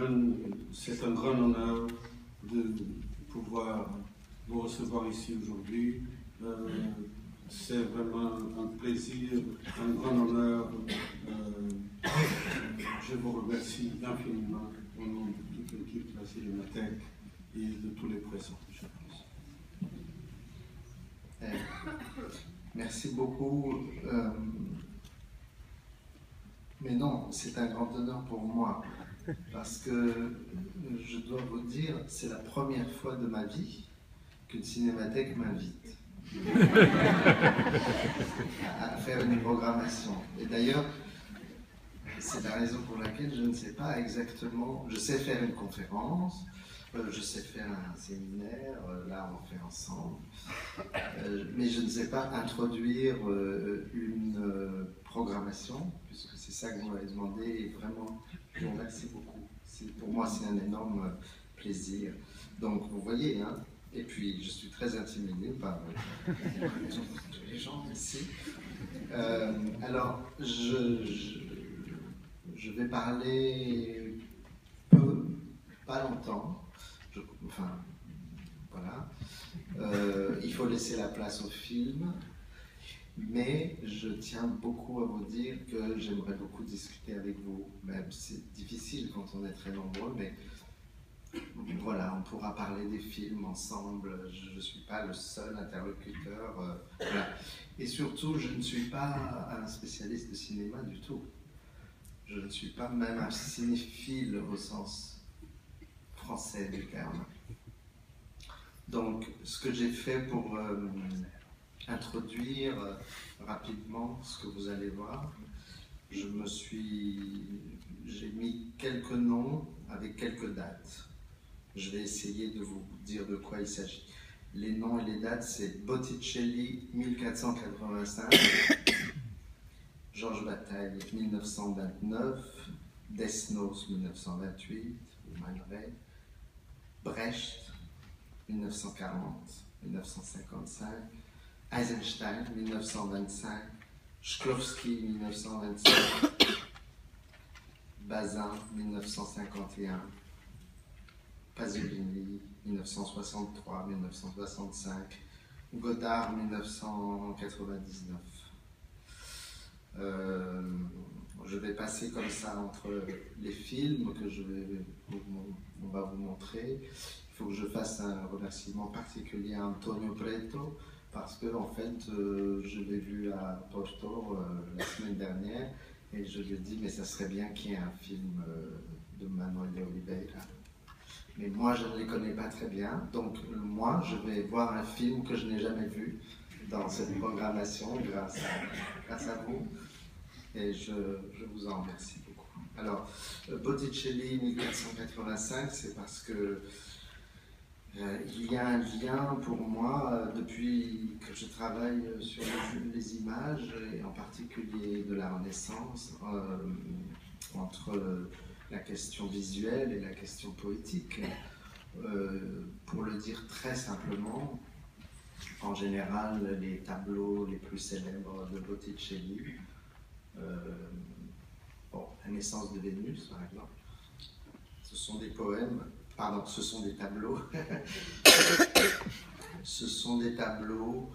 gentlemen, c'est un grand honneur de pouvoir vous recevoir ici aujourd'hui. C'est vraiment un plaisir, un grand honneur. Je vous remercie infiniment au nom de toute l'équipe de la Cinémathèque et de tous les présents, je pense. Merci beaucoup. Mais non, c'est un grand honneur pour moi, parce que je dois vous dire, c'est la première fois de ma vie qu'une cinémathèque m'invite à faire une programmation. Et d'ailleurs, c'est la raison pour laquelle je ne sais pas exactement, je sais faire une conférence, je sais faire un séminaire, là on fait ensemble, mais je ne sais pas introduire une programmation, puisque c'est ça que vous m'avez demandé, et vraiment, je vous remercie beaucoup. Pour moi, c'est un énorme plaisir. Donc, vous voyez, hein, et puis je suis très intimidé par tous les gens ici. Alors, je vais parler peu, pas longtemps. Enfin, voilà. Il faut laisser la place au film, mais je tiens beaucoup à vous dire que j'aimerais beaucoup discuter avec vous. Même c'est difficile quand on est très nombreux, mais voilà, on pourra parler des films ensemble. Je ne suis pas le seul interlocuteur. Voilà. Et surtout, je ne suis pas un spécialiste de cinéma du tout. Je ne suis pas même un cinéphile au sens français du terme. Donc, ce que j'ai fait pour introduire rapidement ce que vous allez voir, j'ai mis quelques noms avec quelques dates. Je vais essayer de vous dire de quoi il s'agit. Les noms et les dates, c'est Botticelli 1485, Georges Bataille 1929, Desnos 1928, ou Man Ray, Brecht 1940-1955, Eisenstein 1925, Shklovsky 1925, Bazin 1951, Pasolini 1963-1965, Godard 1999. Je vais passer comme ça entre les films que on va vous montrer. Il faut que je fasse un remerciement particulier à Antonio Preto, parce que en fait, je l'ai vu à Porto la semaine dernière, et je lui ai dit, mais ça serait bien qu'il y ait un film de Manuel de Oliveira. Mais moi, je ne les connais pas très bien, donc moi, je vais voir un film que je n'ai jamais vu dans cette programmation, grâce à vous, et je vous en remercie beaucoup. Alors, Botticelli 1485, c'est parce que il y a un lien pour moi, depuis que je travaille sur les images, et en particulier de la Renaissance, entre la question visuelle et la question poétique. Pour le dire très simplement, en général, les tableaux les plus célèbres de Botticelli, La naissance de Vénus, par exemple, ce sont des poèmes, pardon, ce sont des tableaux, ce sont des tableaux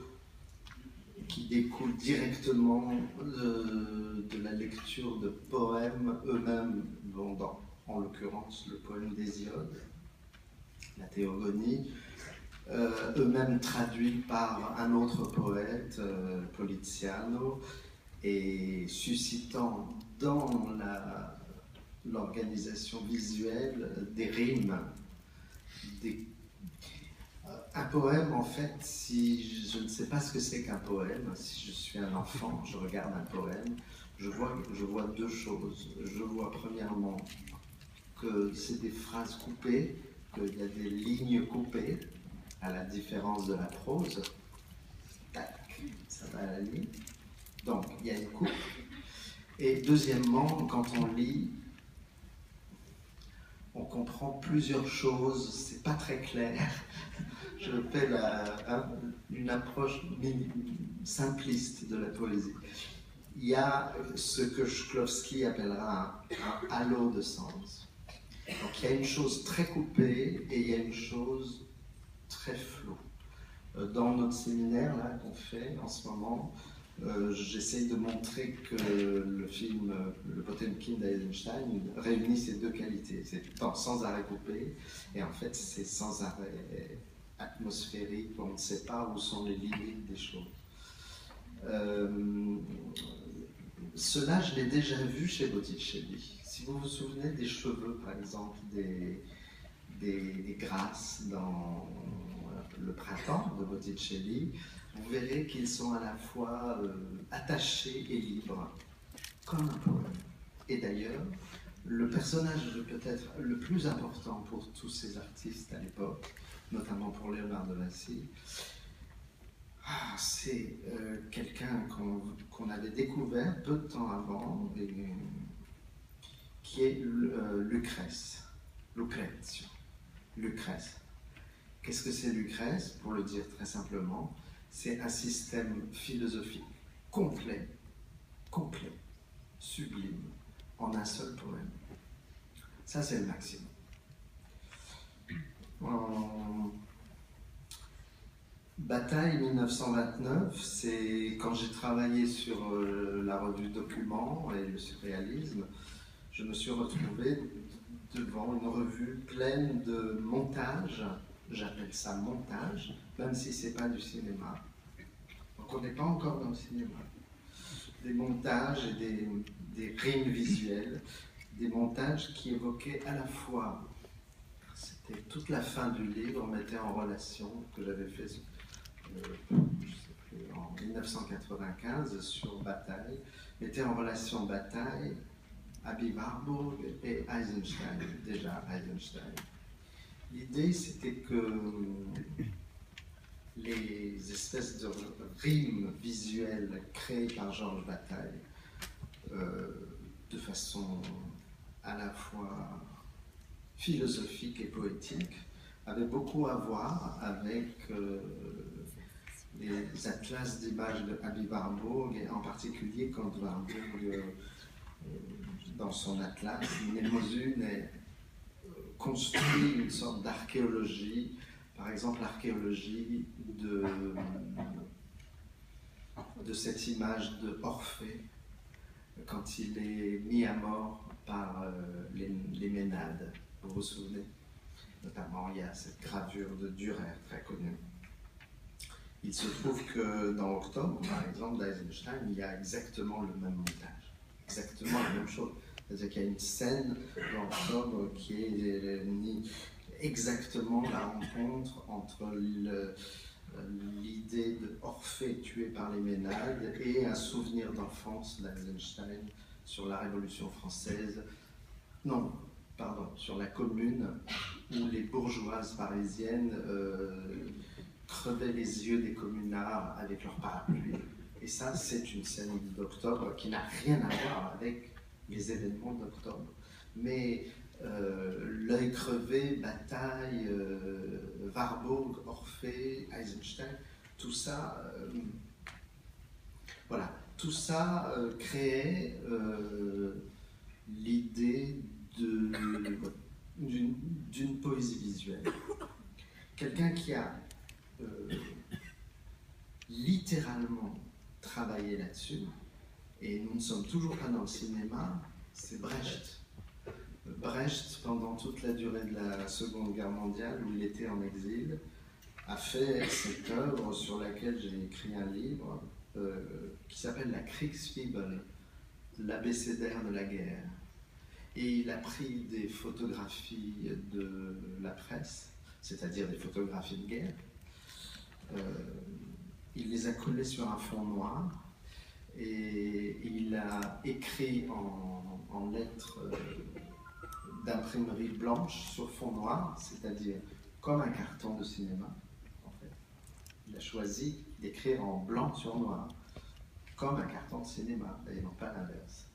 qui découlent directement de la lecture de poèmes eux-mêmes, en l'occurrence le poème d'Hésiode, la Théogonie, eux-mêmes traduits par un autre poète, Poliziano, et suscitant dans l'organisation visuelle des rimes. Un poème, en fait, si je ne sais pas ce que c'est qu'un poème, si je suis un enfant, je regarde un poème, je vois deux choses. Je vois premièrement que c'est des phrases coupées, qu'il y a des lignes coupées, à la différence de la prose. Tac, ça va à la ligne. Donc, il y a une coupe. Et deuxièmement, quand on lit, on comprend plusieurs choses, c'est pas très clair. Je fais une approche simpliste de la poésie. Il y a ce que Shklovsky appellera un halo de sens. Donc qu'il y a une chose très coupée et il y a une chose très floue. Dans notre séminaire là qu'on fait en ce moment, j'essaye de montrer que le film Le Potemkin d'Eisenstein réunit ces deux qualités. C'est tout le temps sans arrêt coupé, et en fait c'est sans arrêt atmosphérique, on ne sait pas où sont les limites des choses. Cela, je l'ai déjà vu chez Botticelli. Si vous vous souvenez des cheveux, par exemple, des grâces dans le printemps de Botticelli, vous verrez qu'ils sont à la fois attachés et libres, comme un poème. Et d'ailleurs, le personnage peut-être le plus important pour tous ces artistes à l'époque, notamment pour Léonard de Vinci, c'est quelqu'un qu'on avait découvert peu de temps avant, qui est Lucrèce. Lucrèce. Qu'est-ce que c'est Lucrèce? Pour le dire très simplement, c'est un système philosophique complet, sublime, en un seul poème. Ça, c'est le maximum. Bataille 1929, c'est quand j'ai travaillé sur la revue Document et le surréalisme, je me suis retrouvé devant une revue pleine de montages, j'appelle ça montage, même si c'est pas du cinéma. Donc on n'est pas encore dans le cinéma. Des montages et des rimes visuelles, des montages qui évoquaient à la fois, c'était toute la fin du livre, mettait en relation, que j'avais fait en 1995 sur Bataille, mettait en relation Bataille, Aby Warburg et Eisenstein, déjà Eisenstein. L'idée, c'était que les espèces de rimes visuelles créées par Georges Bataille, de façon à la fois philosophique et poétique, avaient beaucoup à voir avec les atlas d'images de Aby Warburg, et en particulier quand Warburg, dans son atlas, Mnemosyne, construit une sorte d'archéologie, par exemple l'archéologie de cette image de Orphée, quand il est mis à mort par les Ménades, vous vous souvenez? Notamment, il y a cette gravure de Dürer très connue. Il se trouve que dans Octobre, par exemple, d'Eisenstein, il y a exactement le même montage, exactement la même chose. C'est-à-dire qu'il y a une scène dans Octobre qui est exactement la rencontre entre l'idée d'Orphée tué par les Ménades et un souvenir d'enfance d'Eisenstein sur la Révolution française. Non, pardon, sur la Commune, où les bourgeoises parisiennes crevaient les yeux des communards avec leur parapluie. Et ça, c'est une scène d'Octobre qui n'a rien à voir avec les événements d'Octobre. Mais l'œil crevé, Bataille, Warburg, Orphée, Eisenstein, tout ça, voilà, tout ça créait l'idée d'une poésie visuelle. Quelqu'un qui a littéralement travaillé là-dessus, et nous ne sommes toujours pas dans le cinéma, c'est Brecht. Brecht, pendant toute la durée de la Seconde Guerre mondiale, où il était en exil, a fait cette œuvre sur laquelle j'ai écrit un livre qui s'appelle la Kriegsfibel, l'abécédaire de la guerre. Et il a pris des photographies de la presse, c'est-à-dire des photographies de guerre. Il les a collées sur un fond noir et il a écrit en lettres d'imprimerie blanche sur fond noir, c'est-à-dire comme un carton de cinéma, en fait. Il a choisi d'écrire en blanc sur noir, comme un carton de cinéma, et non pas l'inverse.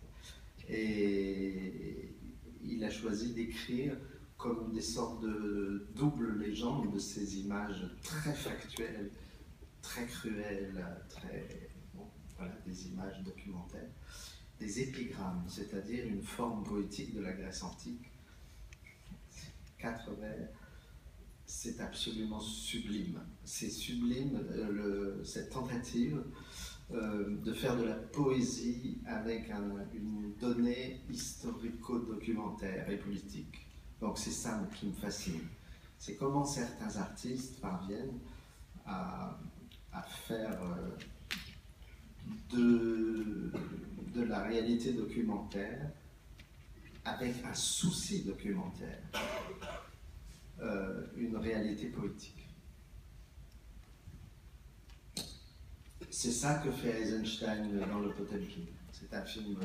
Et il a choisi d'écrire comme des sortes de doubles légendes de ces images très factuelles, très cruelles, voilà, des images documentaires, des épigrammes, c'est-à-dire une forme poétique de la Grèce antique. Verre, c'est absolument sublime. C'est sublime cette tentative de faire de la poésie avec une donnée historico-documentaire et politique. Donc c'est ça qui me fascine. C'est comment certains artistes parviennent à faire de la réalité documentaire avec un souci documentaire une réalité poétique. C'est ça que fait Eisenstein dans le Potemkin. C'est un film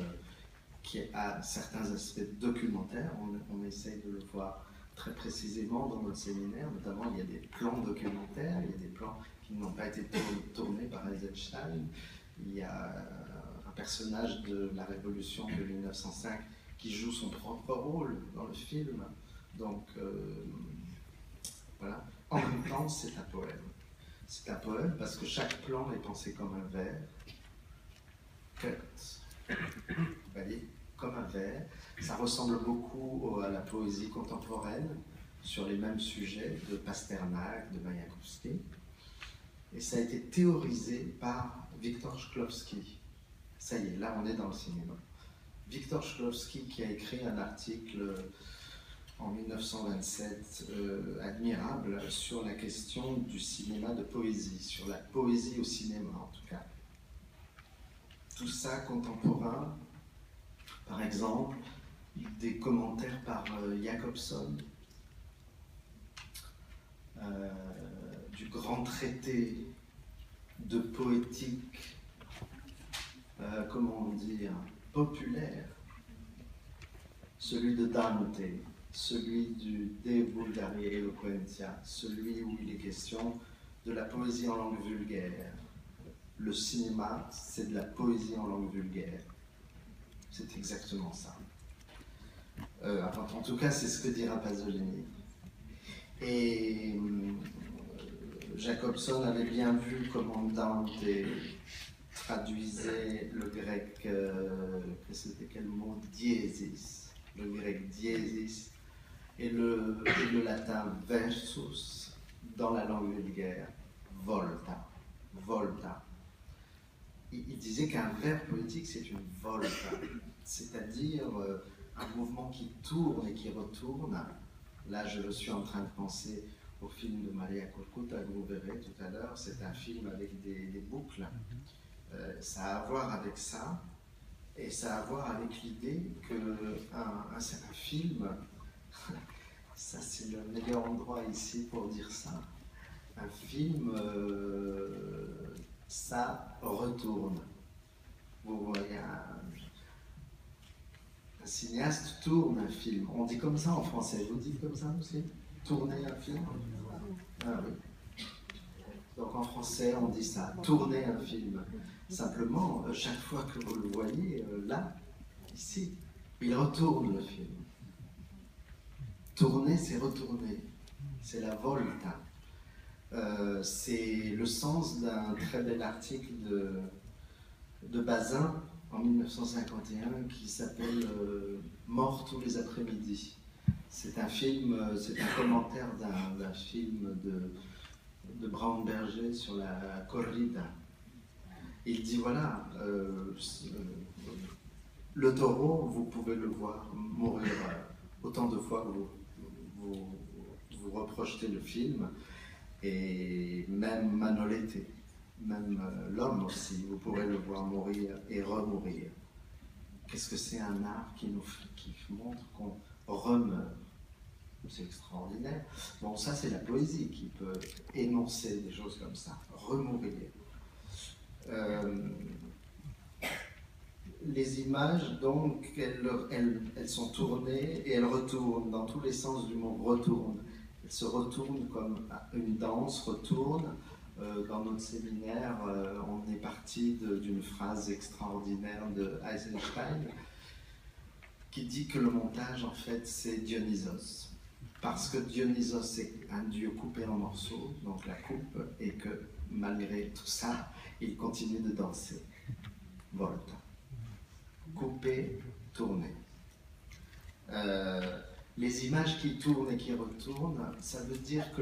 qui a certains aspects documentaires. On essaye de le voir très précisément dans notre séminaire. Notamment, il y a des plans documentaires, il y a des plans qui n'ont pas été tournés par Eisenstein. Il y a un personnage de la Révolution de 1905 qui joue son propre rôle dans le film. Donc, voilà. En même temps, c'est un poème. C'est un poème parce que chaque plan est pensé comme un vers. Cut. Vous voyez, comme un vers. Ça ressemble beaucoup à la poésie contemporaine sur les mêmes sujets de Pasternak, de Mayakovsky. Et ça a été théorisé par Victor Shklovsky. Ça y est, là on est dans le cinéma. Victor Shklovsky qui a écrit un article en 1927 admirable sur la question du cinéma de poésie, sur la poésie au cinéma en tout cas. Tout ça contemporain, par exemple, des commentaires par Jacobson, du grand traité de poétique, comment dire, populaire, celui de Dante, celui du De Vulgari Eloquentia, celui où il est question de la poésie en langue vulgaire. Le cinéma, c'est de la poésie en langue vulgaire. C'est exactement ça. En tout cas, c'est ce que dira Pasolini. Et Jacobson avait bien vu comment Dante traduisait le grec, c'était quel mot? Diesis. Le grec diesis et le latin versus dans la langue vulgaire, volta. Volta. Il disait qu'un vers poétique, c'est une volta, c'est-à-dire un mouvement qui tourne et qui retourne. Là, je suis en train de penser au film de Maria Corcuta, que vous verrez tout à l'heure. C'est un film avec des boucles. Ça a à voir avec ça, et ça a à voir avec l'idée qu'un film, ça c'est le meilleur endroit ici pour dire ça, un film, ça retourne. Vous voyez, un cinéaste tourne un film. On dit comme ça en français. Vous dites comme ça aussi? Tourner un film? Ah oui. Donc en français, on dit ça. Tourner un film. Simplement, chaque fois que vous le voyez, là, ici, il retourne le film. Tourner, c'est retourner. C'est la volta. C'est le sens d'un très bel article de Bazin en 1951 qui s'appelle Mort tous les après-midi. C'est un film, c'est un commentaire d'un film de Braunberger sur la corrida. Il dit voilà, le taureau, vous pouvez le voir mourir autant de fois que vous reprojetez le film, et même Manolete, même l'homme aussi, vous pourrez le voir mourir et remourir. Qu'est-ce que c'est un art qui montre qu'on remeurt? C'est extraordinaire. Bon, ça c'est la poésie qui peut énoncer des choses comme ça, remourir. Les images, donc, elles sont tournées et elles retournent dans tous les sens du mot retourne. Elles se retournent comme une danse retourne. Dans notre séminaire, on est parti d'une phrase extraordinaire de Eisenstein qui dit que le montage, en fait, c'est Dionysos. Parce que Dionysos est un dieu coupé en morceaux, donc la coupe, et que malgré tout ça, il continue de danser. Volta. Couper, tourner. les images qui tournent et qui retournent, ça veut dire que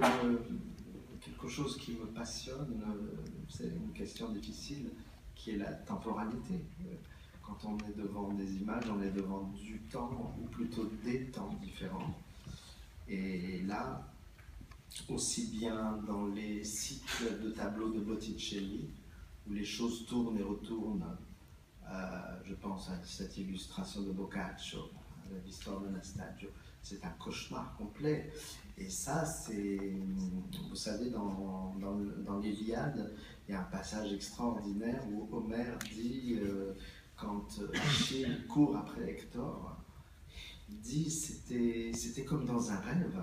quelque chose qui me passionne, c'est une question difficile, qui est la temporalité. Quand on est devant des images, on est devant du temps, ou plutôt des temps différents. Et là, aussi bien dans les cycles de tableaux de Botticelli, où les choses tournent et retournent, je pense à cette illustration de Boccaccio, l'histoire de Anastasio, c'est un cauchemar complet. Et ça, c'est, vous savez, dans l'Iliade, il y a un passage extraordinaire où Homère dit, quand Achille court après Hector, il dit c'était comme dans un rêve.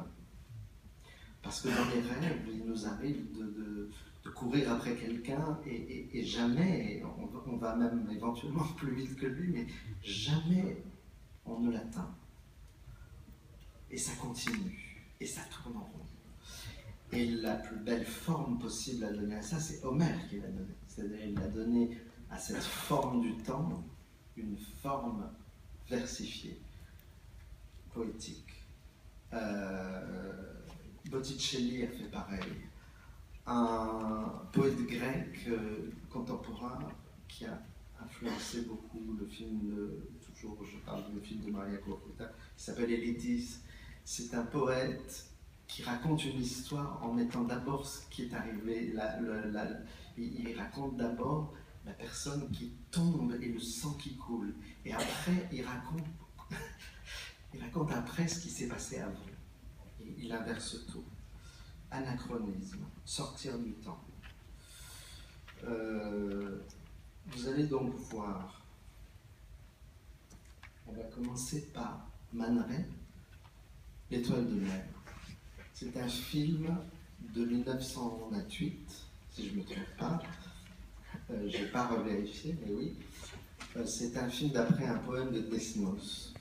Parce que dans les rêves, il nous arrive de courir après quelqu'un et jamais, on va même éventuellement plus vite que lui, mais jamais on ne l'atteint. Et ça continue, et ça tourne en rond. Et la plus belle forme possible à donner à ça, c'est Homère qui l'a donné. C'est-à-dire il a donné à cette forme du temps une forme versifiée, poétique. Botticelli a fait pareil. Un poète grec contemporain qui a influencé beaucoup le film toujours je parle du film de Maria Calcutta, qui s'appelle Elitis. C'est un poète qui raconte une histoire en mettant d'abord ce qui est arrivé. Il raconte d'abord la personne qui tombe et le sang qui coule. Et après, il raconte après ce qui s'est passé avant. Il inverse tout. Anachronisme, sortir du temps. Vous allez donc voir, on va commencer par Man Ray, L'étoile de mer. C'est un film de 1928, si je ne me trompe pas. Je n'ai pas revérifié, mais oui. C'est un film d'après un poème de Desnos.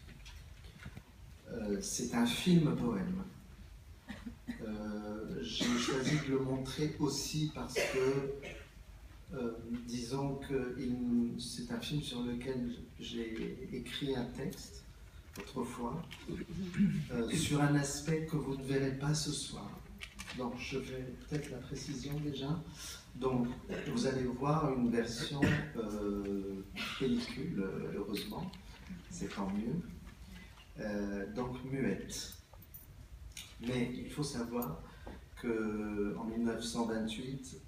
C'est un film-poème. J'ai choisi de le montrer aussi parce que, disons que c'est un film sur lequel j'ai écrit un texte autrefois, sur un aspect que vous ne verrez pas ce soir. Donc je vais peut-être la précision déjà. Donc vous allez voir une version pellicule, heureusement, c'est tant mieux, donc muette. Mais il faut savoir qu'en 1928,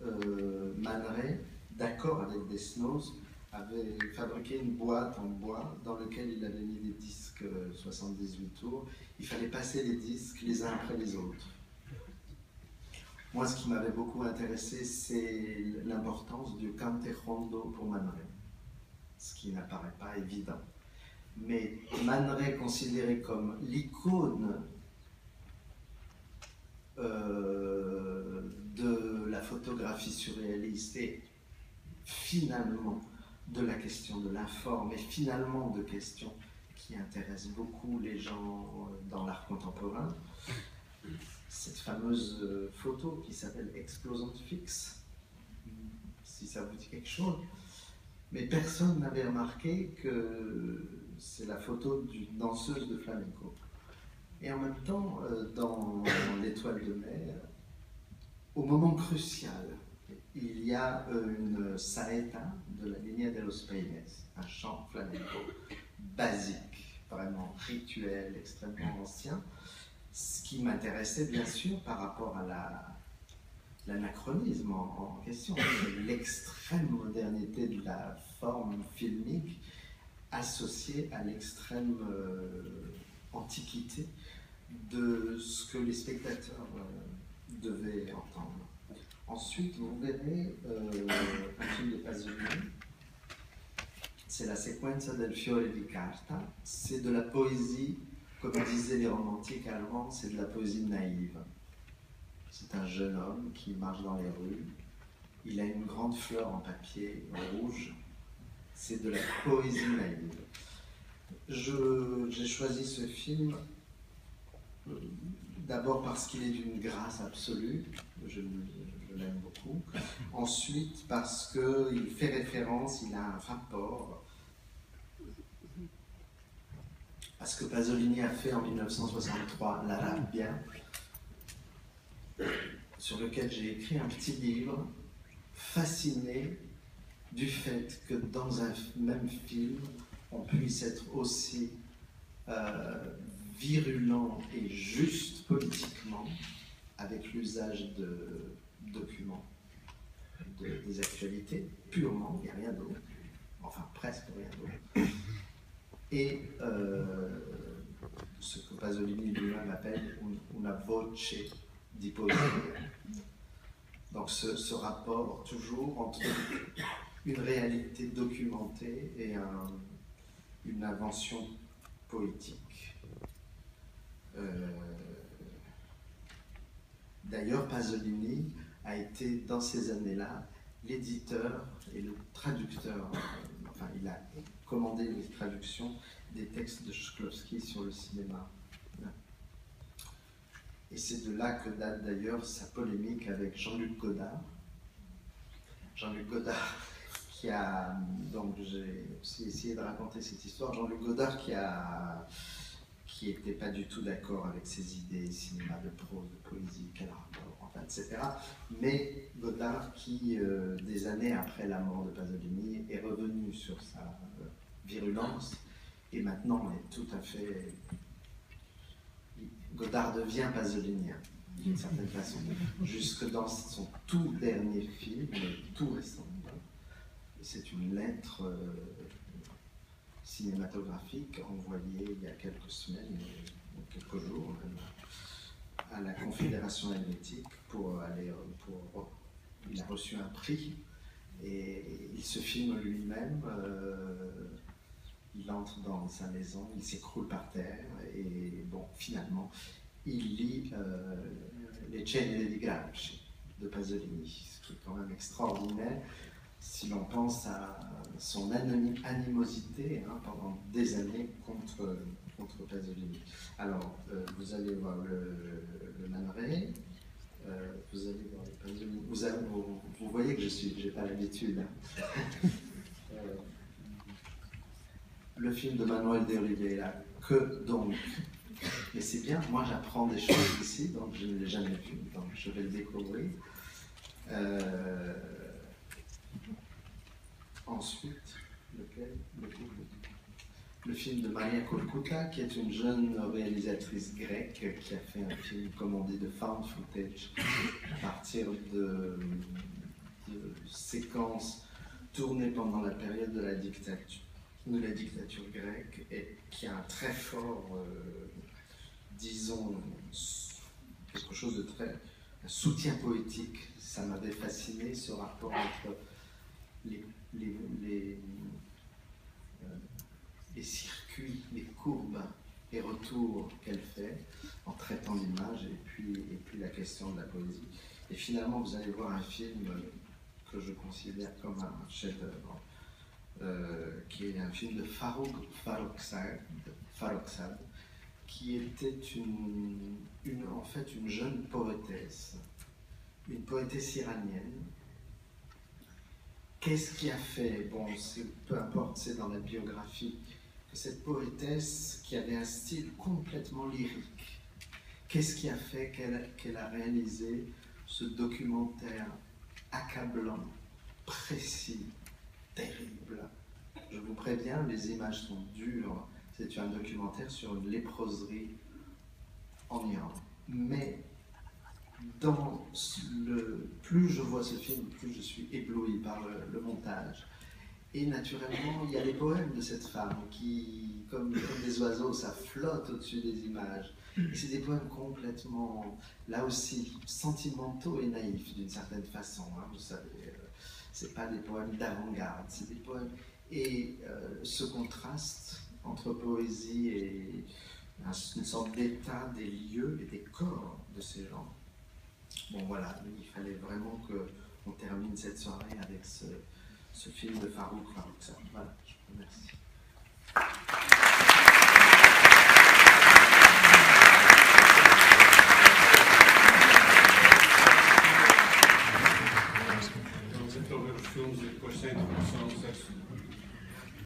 Man Ray, d'accord avec Desnos, avait fabriqué une boîte en bois dans laquelle il avait mis des disques 78 tours. Il fallait passer les disques les uns après les autres. Moi, ce qui m'avait beaucoup intéressé, c'est l'importance du cante jondo pour Man Ray, ce qui n'apparaît pas évident. Mais Man Ray, considéré comme l'icône de la photographie surréaliste et finalement de la question de l'informe et finalement de questions qui intéressent beaucoup les gens dans l'art contemporain. Cette fameuse photo qui s'appelle Explosant Fix, si ça vous dit quelque chose, mais personne n'avait remarqué que c'est la photo d'une danseuse de flamenco. Et en même temps, dans L'étoile de mer, au moment crucial, il y a une saeta de la Línea de los Peines, un chant flamenco basique, vraiment rituel, extrêmement ancien. Ce qui m'intéressait bien sûr par rapport à l'anachronisme en question, l'extrême modernité de la forme filmique associée à l'extrême antiquité de ce que les spectateurs devaient entendre. Ensuite, vous verrez un film de Pasolini, c'est la Sequenza del fiore di carta, c'est de la poésie, comme disaient les romantiques allemands, c'est de la poésie naïve. C'est un jeune homme qui marche dans les rues, il a une grande fleur en papier rouge, c'est de la poésie naïve. J'ai choisi ce film d'abord parce qu'il est d'une grâce absolue, je l'aime beaucoup. Ensuite parce qu'il fait référence, il a un rapport à ce que Pasolini a fait en 1963, La Rabbia, sur lequel j'ai écrit un petit livre, fasciné du fait que dans un même film, on puisse être aussi virulent et juste politiquement avec l'usage de documents, des actualités, purement, il n'y a rien d'autre, enfin presque rien d'autre, et ce que Pasolini lui-même appelle una voce di poesia. Donc ce rapport toujours entre une réalité documentée et une invention poétique. D'ailleurs, Pasolini a été, dans ces années-là, l'éditeur et le traducteur, enfin, il a commandé les traductions des textes de Shklovsky sur le cinéma. Et c'est de là que date d'ailleurs sa polémique avec Jean-Luc Godard. Jean-Luc Godard qui a, donc j'ai aussi essayé de raconter cette histoire, Jean-Luc Godard qui n'était pas du tout d'accord avec ses idées, cinéma de prose, de poésie, quel rapport, enfin, etc. Mais Godard qui, des années après la mort de Pasolini, est revenu sur sa virulence et maintenant est tout à fait... Godard devient pasolinien, d'une certaine façon, jusque dans son tout dernier film, tout récent. C'est une lettre cinématographique envoyée il y a quelques semaines, quelques jours, à la Confédération helvétique il a reçu un prix et il se filme lui-même. Il entre dans sa maison, il s'écroule par terre et bon, finalement, il lit Les Ceneri di Gramsci de Pasolini, ce qui est quand même extraordinaire si l'on pense à son animosité pendant des années contre Pasolini. Alors, vous allez voir le Man Ray, vous allez voir le Pasolini. Vous voyez que je n'ai pas l'habitude. Le film de Manuel de Oliveira, que donc, mais c'est bien, moi j'apprends des choses ici, donc je ne l'ai jamais vu, donc je vais le découvrir. Ensuite, le film de Maria Corcuta, qui est une jeune réalisatrice grecque qui a fait un film, comme on dit, de found footage, à partir de séquences tournées pendant la période de la dictature grecque, et qui a un très fort, disons, quelque chose de très... un soutien poétique. Ça m'avait fasciné, ce rapport entre les circuits, les courbes et retours qu'elle fait en traitant l'image et puis la question de la poésie. Et finalement, vous allez voir un film que je considère comme un chef-d'œuvre, qui est un film de Farrokhzad, qui était en fait une jeune poétesse, une poétesse iranienne. Qu'est-ce qui a fait, bon, peu importe, c'est dans la biographie, que cette poétesse qui avait un style complètement lyrique, qu'est-ce qui a fait qu'elle a réalisé ce documentaire accablant, précis, terrible? Je vous préviens, les images sont dures. C'est un documentaire sur une léproserie en Iran. Mais plus je vois ce film, plus je suis ébloui par le montage. Et naturellement, il y a les poèmes de cette femme qui, comme des oiseaux, ça flotte au-dessus des images. Et c'est des poèmes complètement, là aussi, sentimentaux et naïfs d'une certaine façon. Vous savez, c'est pas des poèmes d'avant-garde, c'est des poèmes. Et ce contraste entre poésie et une sorte d'état des lieux et des corps de ces gens. Bon voilà, il fallait vraiment qu'on termine cette soirée avec ce film de Farrokhzad. Voilà, je vous remercie.